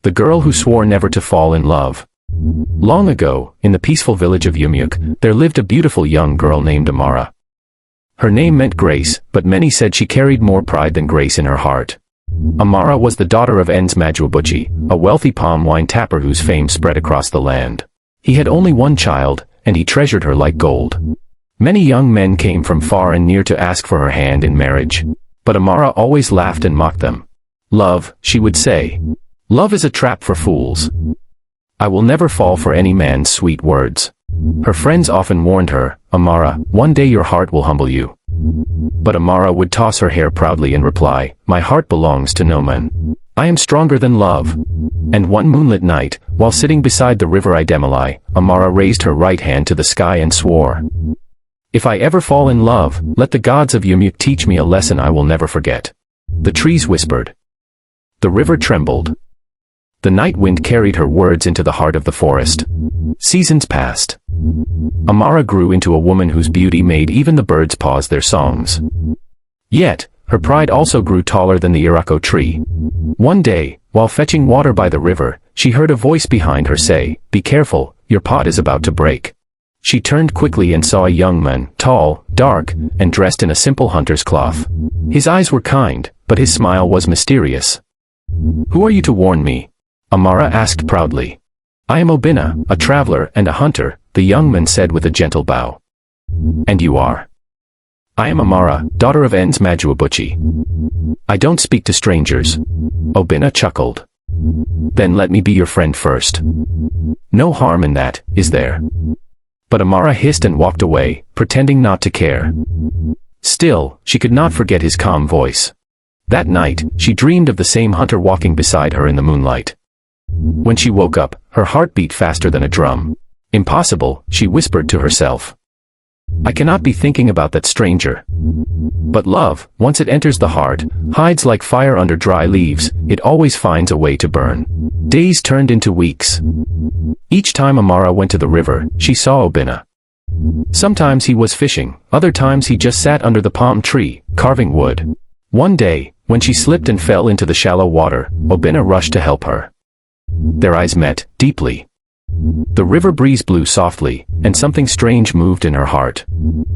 The girl who swore never to fall in love. Long ago, in the peaceful village of Umueke, there lived a beautiful young girl named Amara. Her name meant grace, but many said she carried more pride than grace in her heart. Amara was the daughter of Nsmajuabuchi, a wealthy palm wine tapper whose fame spread across the land. He had only one child, and he treasured her like gold. Many young men came from far and near to ask for her hand in marriage. But Amara always laughed and mocked them. "Love," she would say. "Love is a trap for fools. I will never fall for any man's sweet words." Her friends often warned her, "Amara, one day your heart will humble you." But Amara would toss her hair proudly and reply, "My heart belongs to no man. I am stronger than love." And one moonlit night, while sitting beside the river Idemili, Amara raised her right hand to the sky and swore, "If I ever fall in love, let the gods of Umueke teach me a lesson I will never forget." The trees whispered. The river trembled. The night wind carried her words into the heart of the forest. Seasons passed. Amara grew into a woman whose beauty made even the birds pause their songs. Yet, her pride also grew taller than the irako tree. One day, while fetching water by the river, she heard a voice behind her say, "Be careful, your pot is about to break." She turned quickly and saw a young man, tall, dark, and dressed in a simple hunter's cloth. His eyes were kind, but his smile was mysterious. "Who are you to warn me?" Amara asked proudly. "I am Obina, a traveler and a hunter," the young man said with a gentle bow. "And you are?" "I am Amara, daughter of Nsmajuabuchi. I don't speak to strangers." Obina chuckled. "Then let me be your friend first. No harm in that, is there?" But Amara hissed and walked away, pretending not to care. Still, she could not forget his calm voice. That night, she dreamed of the same hunter walking beside her in the moonlight. When she woke up, her heart beat faster than a drum. "Impossible," she whispered to herself. "I cannot be thinking about that stranger." But love, once it enters the heart, hides like fire under dry leaves. It always finds a way to burn. Days turned into weeks. Each time Amara went to the river, she saw Obina. Sometimes he was fishing, other times he just sat under the palm tree, carving wood. One day, when she slipped and fell into the shallow water, Obina rushed to help her. Their eyes met, deeply. The river breeze blew softly, and something strange moved in her heart.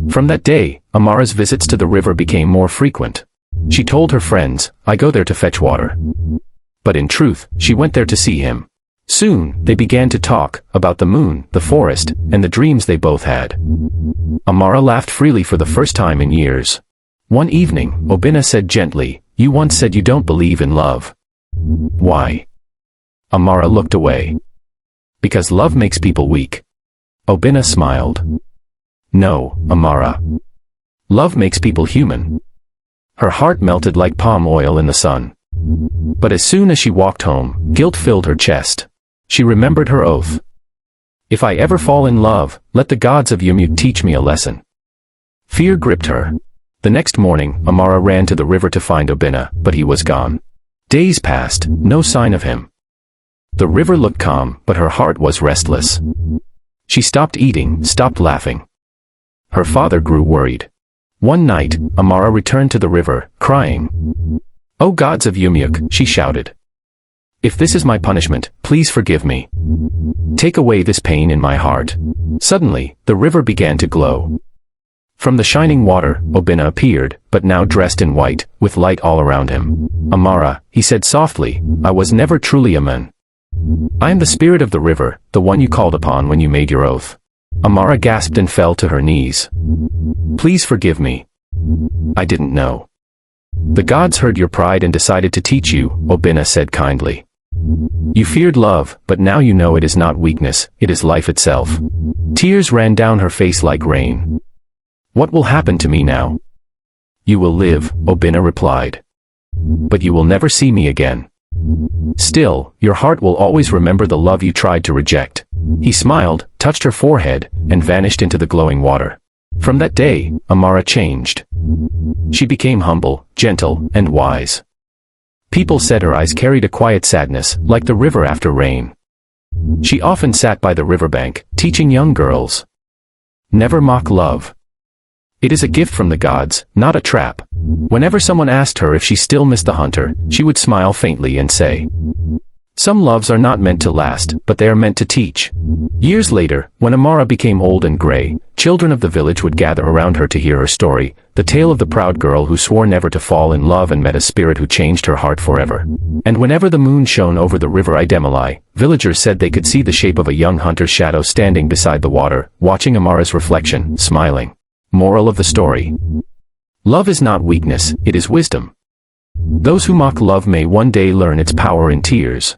From that day, Amara's visits to the river became more frequent. She told her friends, "I go there to fetch water." But in truth, she went there to see him. Soon, they began to talk about the moon, the forest, and the dreams they both had. Amara laughed freely for the first time in years. One evening, Obina said gently, "You once said you don't believe in love. Why?" Amara looked away. "Because love makes people weak." Obina smiled. "No, Amara. Love makes people human." Her heart melted like palm oil in the sun. But as soon as she walked home, guilt filled her chest. She remembered her oath. "If I ever fall in love, let the gods of Umueke teach me a lesson." Fear gripped her. The next morning, Amara ran to the river to find Obina, but he was gone. Days passed, no sign of him. The river looked calm, but her heart was restless. She stopped eating, stopped laughing. Her father grew worried. One night, Amara returned to the river, crying. "O gods of Umueke," she shouted. "If this is my punishment, please forgive me. Take away this pain in my heart." Suddenly, the river began to glow. From the shining water, Obina appeared, but now dressed in white, with light all around him. "Amara," he said softly, "I was never truly a man. I am the spirit of the river, the one you called upon when you made your oath." Amara gasped and fell to her knees. "Please forgive me. I didn't know." "The gods heard your pride and decided to teach you," Obina said kindly. "You feared love, but now you know it is not weakness, it is life itself." Tears ran down her face like rain. "What will happen to me now?" "You will live," Obina replied. "But you will never see me again. Still, your heart will always remember the love you tried to reject." He smiled, touched her forehead, and vanished into the glowing water. From that day, Amara changed. She became humble, gentle, and wise. People said her eyes carried a quiet sadness, like the river after rain. She often sat by the riverbank, teaching young girls. Never mock love. It is a gift from the gods, not a trap. Whenever someone asked her if she still missed the hunter, she would smile faintly and say, Some loves are not meant to last, but they are meant to teach. Years later, when Amara became old and gray, children of the village would gather around her to hear her story, the tale of the proud girl who swore never to fall in love and met a spirit who changed her heart forever. And whenever the moon shone over the river Idemili, villagers said they could see the shape of a young hunter's shadow standing beside the water, watching Amara's reflection, smiling. Moral of the story: love is not weakness, it is wisdom. Those who mock love may one day learn its power in tears.